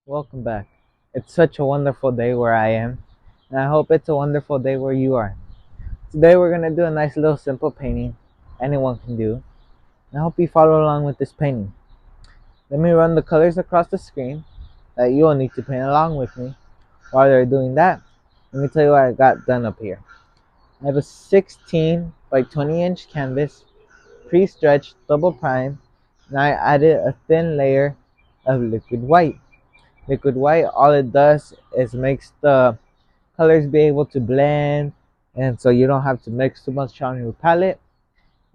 Welcome back. It's such a wonderful day where I am, and I hope it's a wonderful day where you are. Today we're going to do a nice little simple painting anyone can do, and I hope you follow along with this painting. Let me run the colors across the screen that you will need to paint along with me. While they're doing that, let me tell you what I got done up here. I have a 16 by 20-inch canvas, pre-stretched, double prime, and I added a thin layer of liquid white. Liquid white, all it does is makes the colors be able to blend, and so you don't have to mix too much on your palette.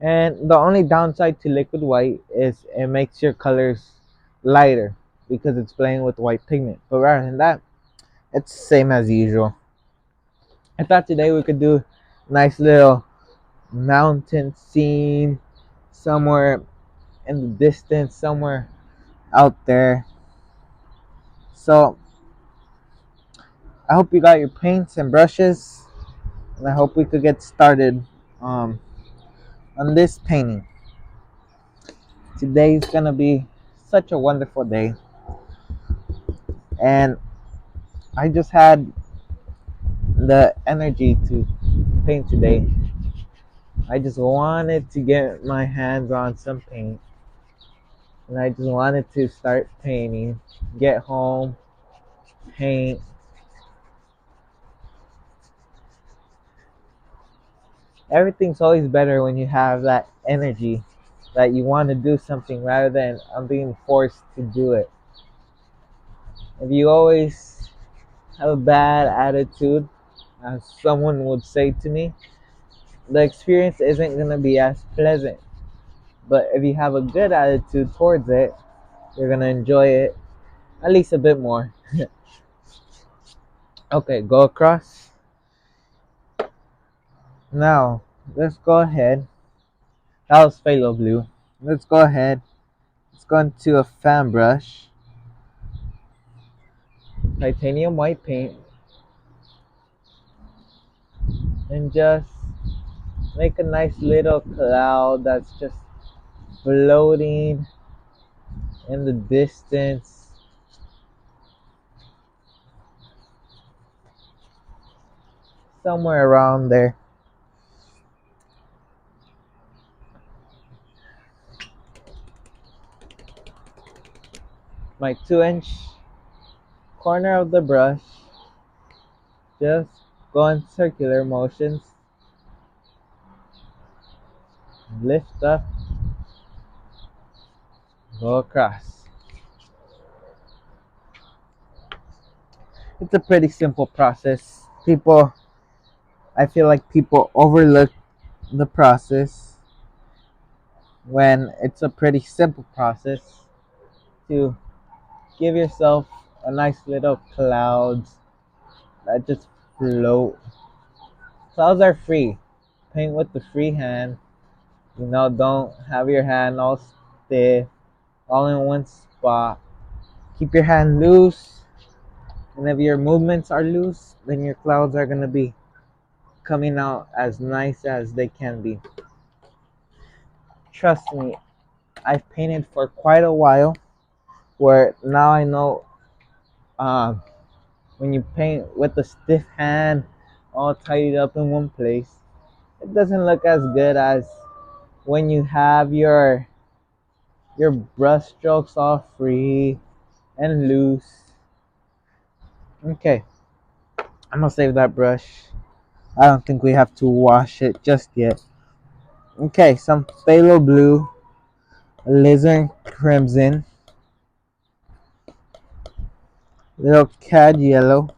And the only downside to liquid white is it makes your colors lighter because it's playing with white pigment. But rather than that, it's the same as usual. I thought today we could do a nice little mountain scene somewhere in the distance, somewhere out there. So I hope you got your paints and brushes, and I hope we could get started um, on this painting. Today's gonna be such a wonderful day, and I just had the energy to paint today. I just wanted to get my hands on some paint, and I just wanted to start painting, get home, paint. Everything's always better when you have that energy that you want to do something rather than I'm being forced to do it. If you always have a bad attitude, as someone would say to me, the experience isn't going to be as pleasant. But if you have a good attitude towards it, you're going to enjoy it at least a bit more. Okay, go across. Now, let's go ahead. That was phthalo blue. Let's go ahead. Let's go into a fan brush. Titanium white paint. And just make a nice little cloud that's just floating in the distance. Somewhere around there. My 2-inch corner of the brush, just go in circular motions, lift up, go across. It's a pretty simple process. I feel like people overlook the process when it's a pretty simple process to give yourself a nice little clouds that just float. Clouds are free. Paint with the free hand. Don't have your hand all stiff, all in one spot. Keep your hand loose, and if your movements are loose, then your clouds are gonna be coming out as nice as they can be. Trust me, I've painted for quite a while, where now I know um, when you paint with a stiff hand, all tied up in one place, it doesn't look as good as when you have your brush strokes all free and loose. Okay, I'm gonna save that brush. I don't think we have to wash it just yet. Okay, some phthalo blue, alizarin crimson, little cad yellow,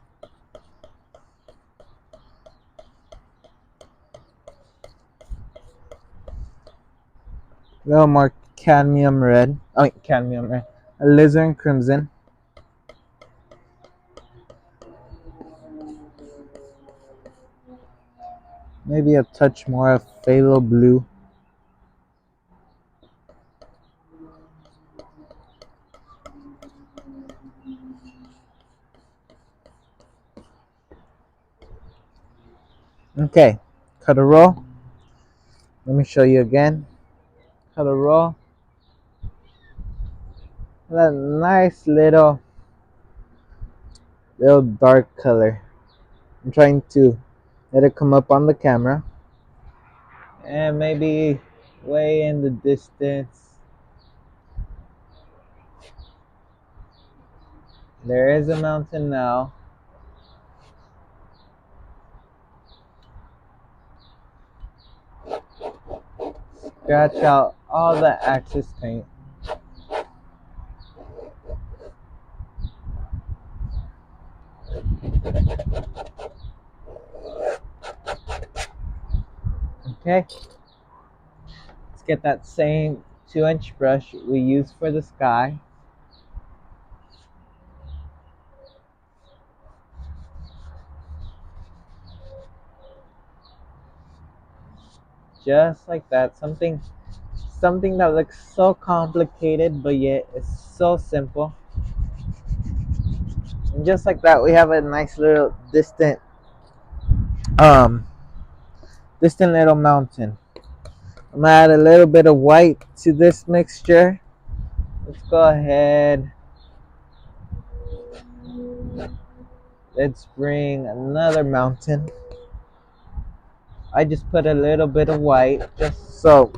little more cadmium red. Oh, wait, cadmium red. Alizarin crimson, maybe a touch more of phthalo blue. Okay, cut a roll. Let me show you again. Cut a roll. That nice little little dark color. I'm trying to let it come up on the camera. And maybe way in the distance, there is a mountain now. Scratch out all the excess paint. Okay, let's get that same 2-inch brush we used for the sky. Just like that. Something that looks so complicated but yet is so simple. And just like that, we have a nice little um distant little mountain. I'm gonna add a little bit of white to this mixture. Let's go ahead. Let's bring another mountain. I just put a little bit of white just so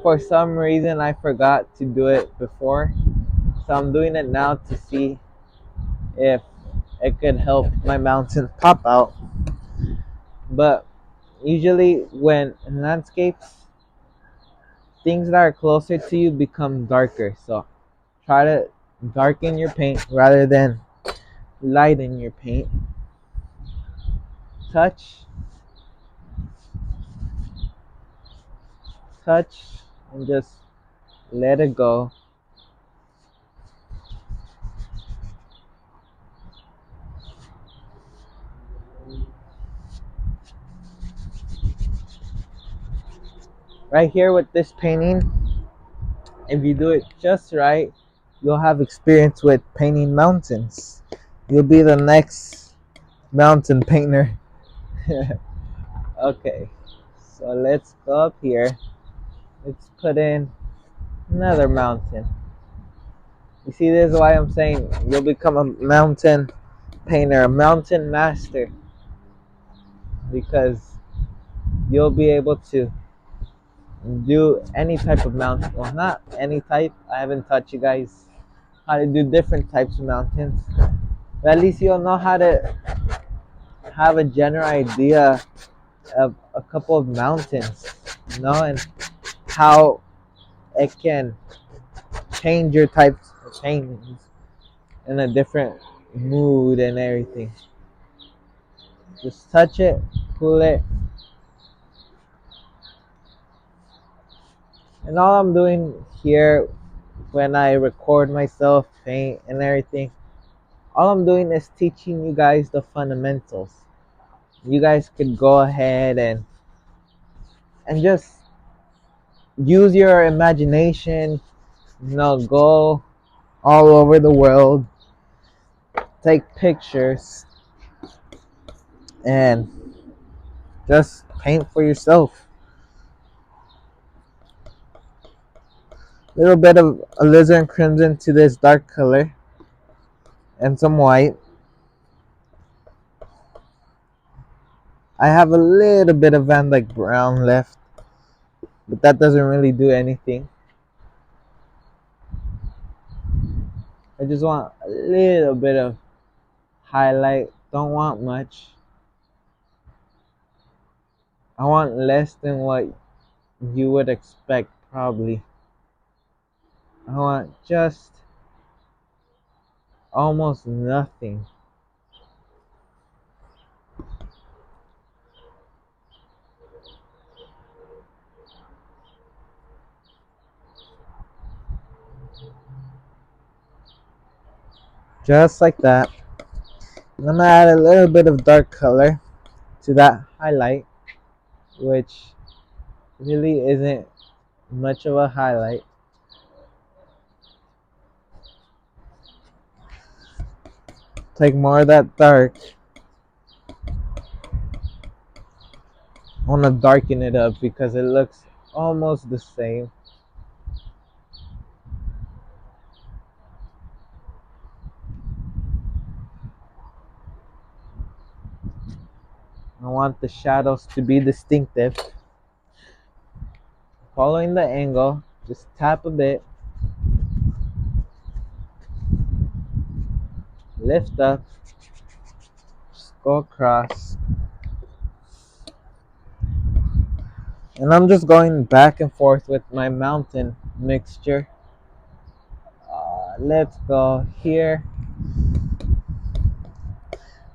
for some reason I forgot to do it before. So I'm doing it now to see if it could help my mountain pop out. But usually when in landscapes, things that are closer to you become darker. So try to darken your paint rather than lighten your paint. Touch, touch, and just let it go. Right here with this painting, if you do it just right, you'll have experience with painting mountains. You'll be the next mountain painter. Okay, so let's go up here. Let's put in another mountain. You see, this is why I'm saying you'll become a mountain painter, a mountain master, because you'll be able to do any type of mountain. Well, not any type. I haven't taught you guys how to do different types of mountains, but at least you'll know how to have a general idea of a couple of mountains, and how it can change your types of paintings in a different mood and everything. Just touch it, pull it, and all I'm doing here when I record myself, paint and everything, all I'm doing is teaching you guys the fundamentals. You guys could go ahead and just use your imagination, go all over the world, take pictures, and just paint for yourself. A little bit of alizarin crimson to this dark color and some white. I have a little bit of Van Dyke brown left, but that doesn't really do anything. I just want a little bit of highlight. Don't want much. I want less than what you would expect, probably. I want just almost nothing. Just like that. I'm gonna add a little bit of dark color to that highlight, which really isn't much of a highlight. Take more of that dark. I want to darken it up because it looks almost the same. I want the shadows to be distinctive. Following the angle, just tap a bit, lift up, just go across. And I'm just going back and forth with my mountain mixture. Let's go here.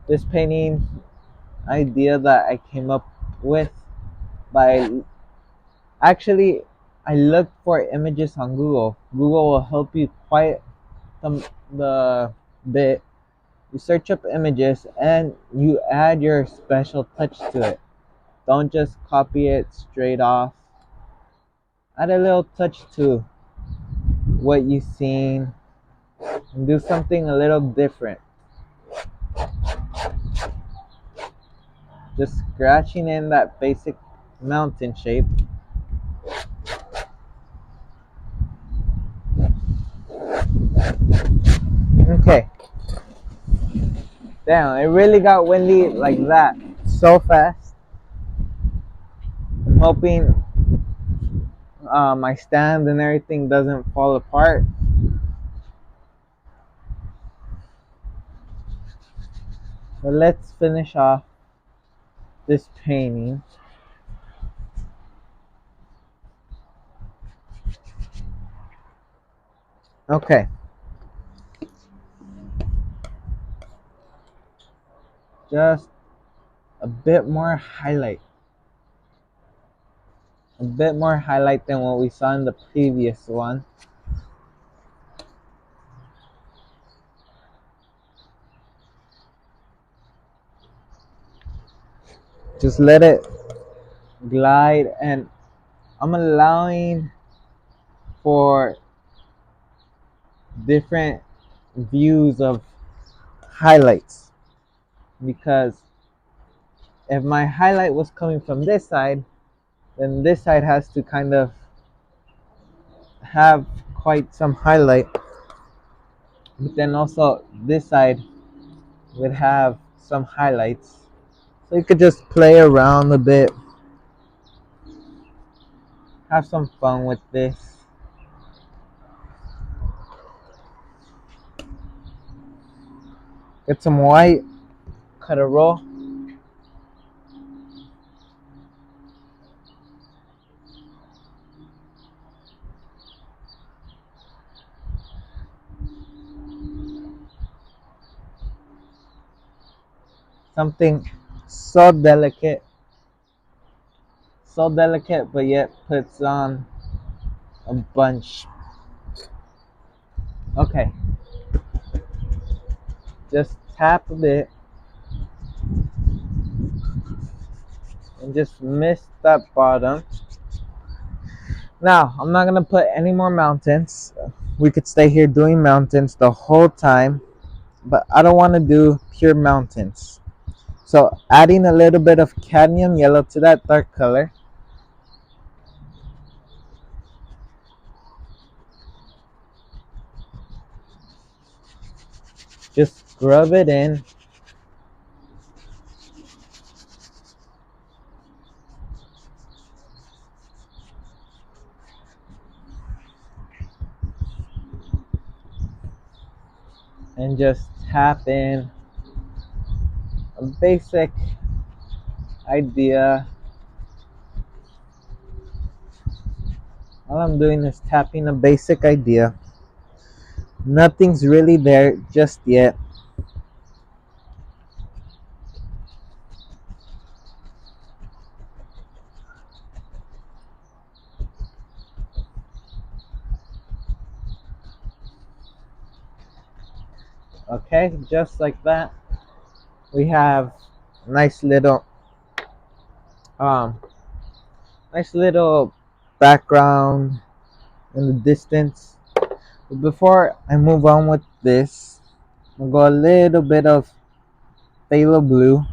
This painting idea that I came up with by actually I looked for images on Google. Google will help you quite the bit. You search up images and you add your special touch to it. Don't just copy it straight off. Add a little touch to what you've seen and do something a little different. Just scratching in that basic mountain shape. Okay. Damn, it really got windy like that so fast. I'm hoping my stand and everything doesn't fall apart. But let's finish off this painting. Okay. Just a bit more highlight. A bit more highlight than what we saw in the previous one. Just let it glide, and I'm allowing for different views of highlights, because if my highlight was coming from this side, then this side has to kind of have quite some highlight, but then also this side would have some highlights. So you could just play around a bit, have some fun with this. Get some white, cut a roll. Something so delicate, but yet puts on a bunch. Okay, just tap a bit and just mist that bottom. Now, I'm not gonna put any more mountains. We could stay here doing mountains the whole time, but I don't want to do pure mountains. So adding a little bit of cadmium yellow to that dark color. Just scrub it in. And just tap in a basic idea. All I'm doing is tapping a basic idea. Nothing's really there just yet. Okay, just like that. We have nice little um nice little background in the distance. But before I move on with this, I'll go a little bit of phthalo blue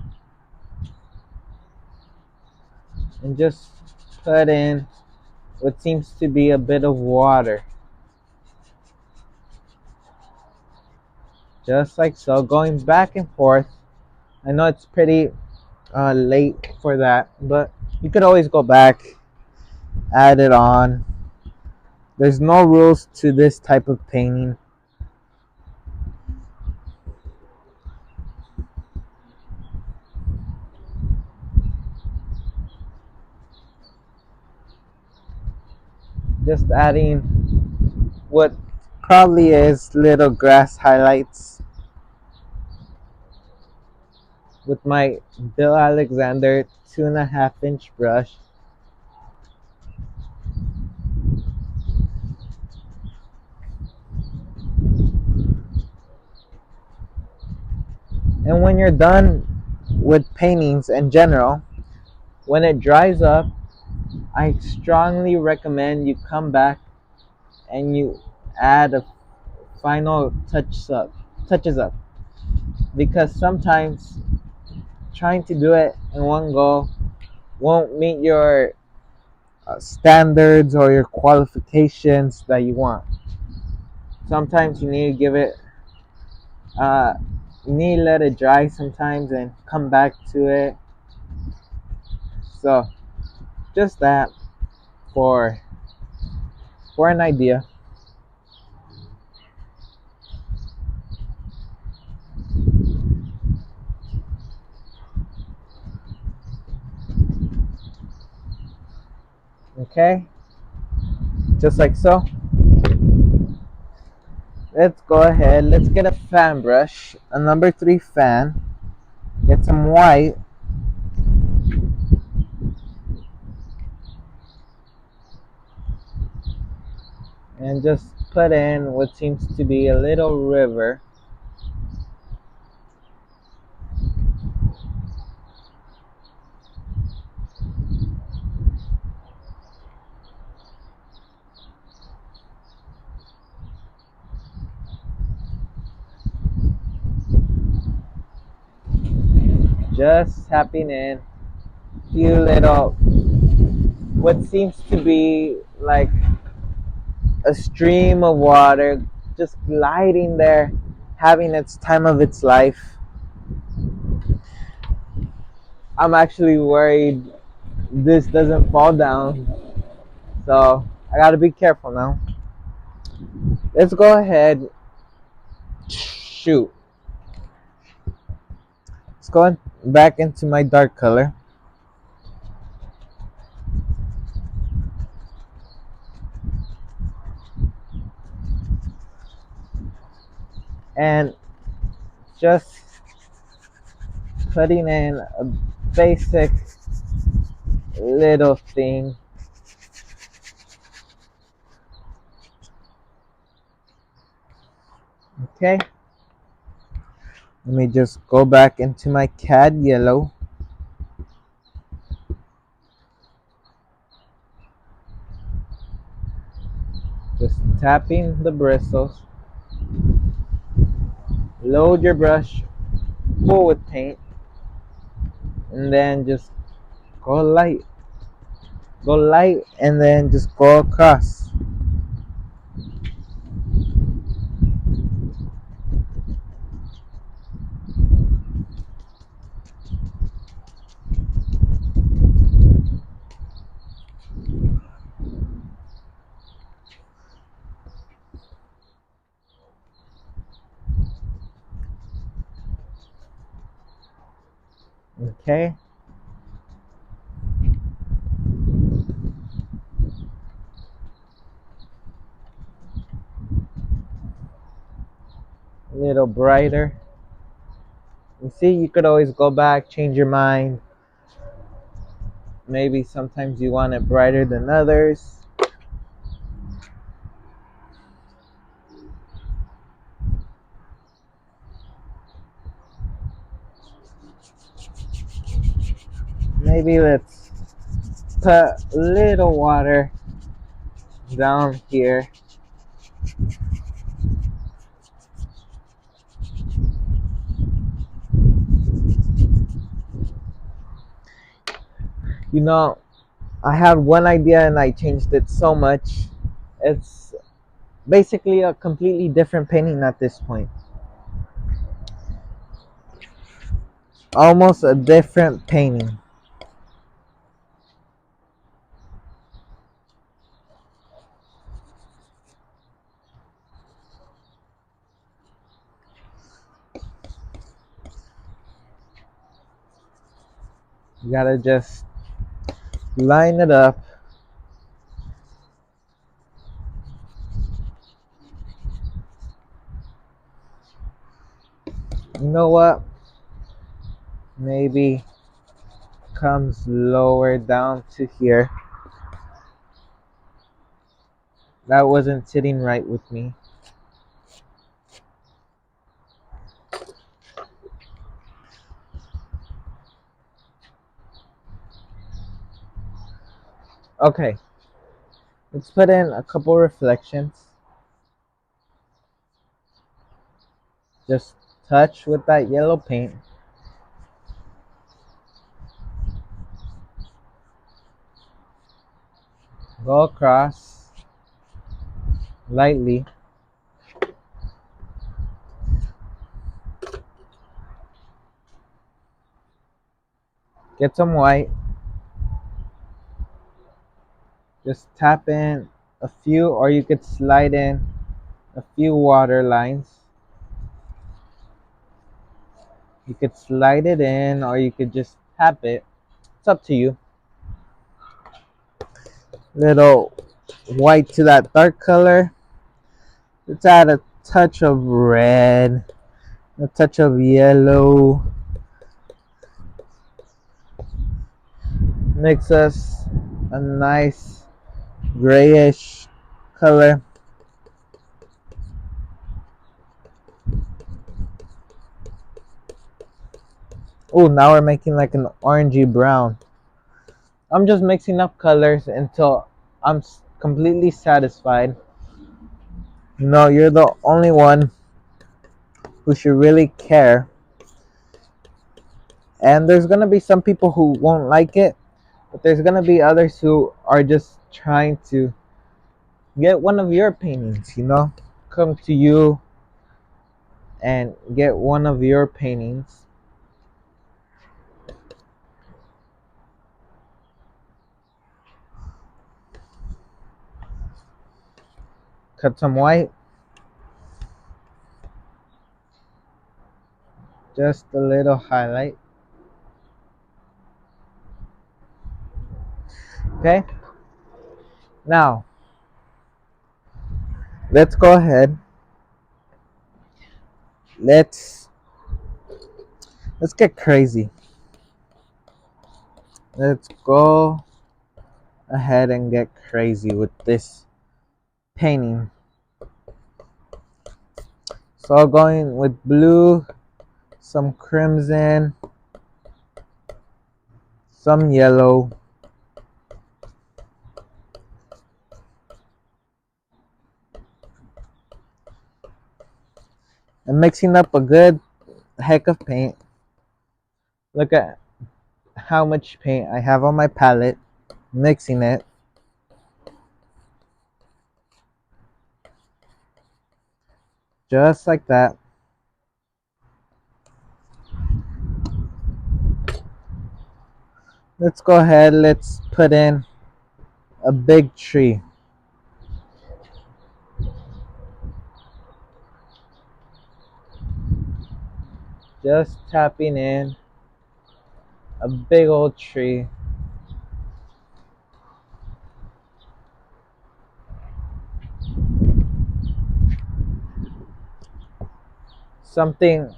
and just put in what seems to be a bit of water. Just like so, going back and forth. I know it's pretty late for that, but you could always go back, add it on. There's no rules to this type of painting. Just adding what probably is little grass highlights with my Bill Alexander 2.5 inch brush. And when you're done with paintings in general, when it dries up, I strongly recommend you come back and you add a final touches up, because sometimes trying to do it in one go won't meet your standards or your qualifications that you want. Sometimes you need to give it uh, you need to let it dry sometimes and come back to it. So just that for an idea. Okay, just like so. Let's go ahead, let's get a fan brush, a number 3 fan, get some white, and just put in what seems to be a little river. Just tapping in few little what seems to be like a stream of water just gliding there, having its time of its life. I'm actually worried this doesn't fall down, so I gotta be careful now. Let's go ahead. Shoot. Let's go back into my dark color. And just putting in a basic little thing. Okay. Let me just go back into my cad yellow. Just tapping the bristles. Load your brush full with paint. And then just go light. Go light and then just go across. Okay. A little brighter. You see, you could always go back, change your mind. Maybe sometimes you want it brighter than others. Maybe let's put a little water down here. You know, I had one idea and I changed it so much. It's basically a completely different painting at this point. almost a different painting. You gotta just line it up. You know what? Maybe comes lower down to here. That wasn't sitting right with me. Okay, let's put in a couple reflections. Just touch with that yellow paint. Go across lightly. Get some white. Just tap in a few, or you could slide in a few water lines. You could slide it in, or you could just tap it. It's up to you. Little white to that dark color. Let's add a touch of red, a touch of yellow. Makes us a nice grayish color. Oh, now we're making like an orangey brown. I'm just mixing up colors until I'm completely satisfied. No, you're the only one who should really care. And there's gonna be some people who won't like it, but there's gonna be others who are just trying to get one of your paintings, come to you and get one of your paintings. Cut some white, just a little highlight. Okay, now let's go ahead. Let's get crazy. Let's go ahead and get crazy with this painting. So going with blue, some crimson, some yellow, and mixing up a good heck of paint. Look at how much paint I have on my palette. Mixing it. Just like that. Let's go ahead, let's put in a big tree. Just tapping in a big old tree. Something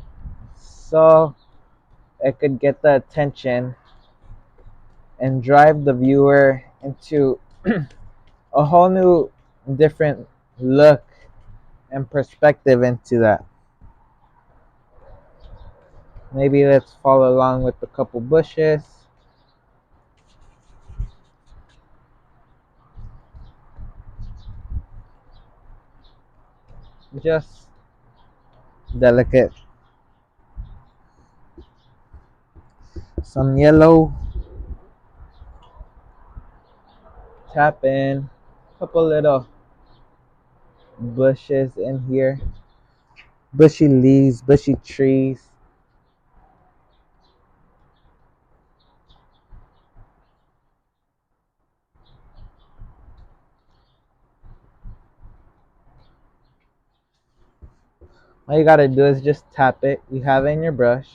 so it could get the attention and drive the viewer into a whole new different look and perspective into that. Maybe let's follow along with a couple bushes. Just delicate. Some yellow. Tap in. Couple little bushes in here. Bushy leaves, bushy trees. All you gotta do is just tap it. You have it in your brush.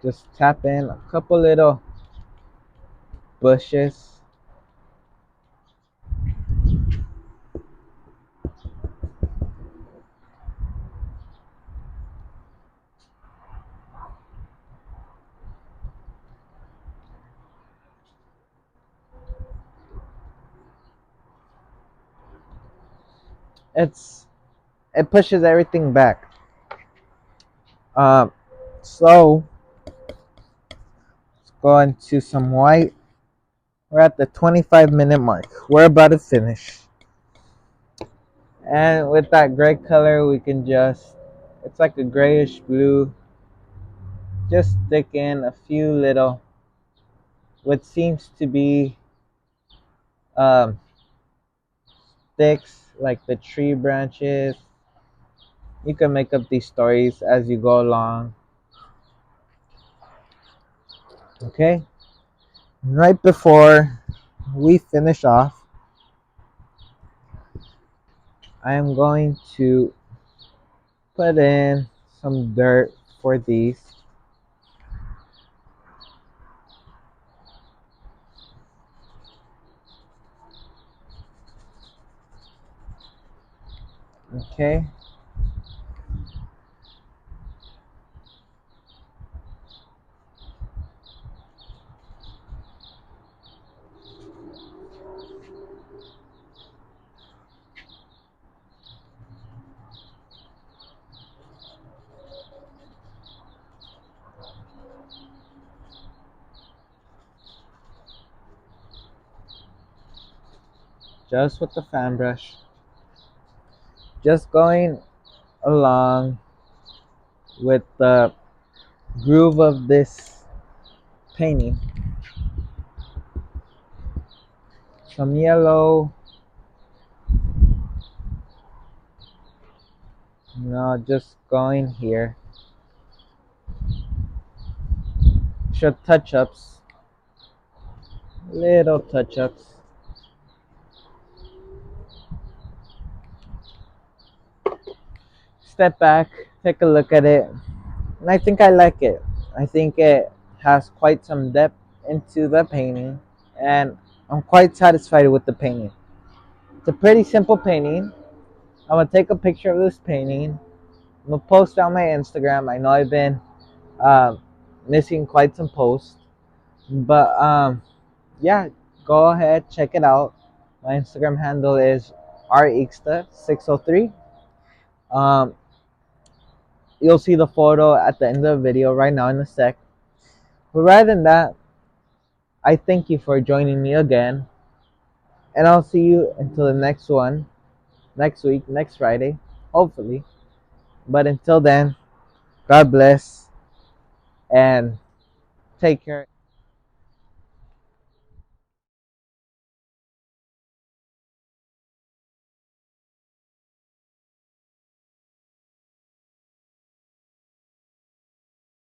Just tap in a couple little bushes. It's it pushes everything back. Um, so let's go into some white. We're at the 25-minute mark. We're about to finish. And with that gray color, we can just, it's like a grayish blue. Just stick in a few little, what seems to be um, sticks, like the tree branches. You can make up these stories as you go along. Okay? Right before we finish off, I am going to put in some dirt for these. Okay? Just with the fan brush. Just going along with the groove of this painting. Some yellow, just going here. Should touch ups, little touch ups. Step back, take a look at it, and I think I like it. I think it has quite some depth into the painting, and I'm quite satisfied with the painting. It's a pretty simple painting. I'm gonna take a picture of this painting. I'm gonna post it on my Instagram. I know I've been um, missing quite some posts, but yeah, go ahead, check it out. My Instagram handle is rixta603. Um, you'll see the photo at the end of the video right now in a sec. But rather than that, I thank you for joining me again, and I'll see you until the next one, next week, next Friday, hopefully. But until then, God bless and take care.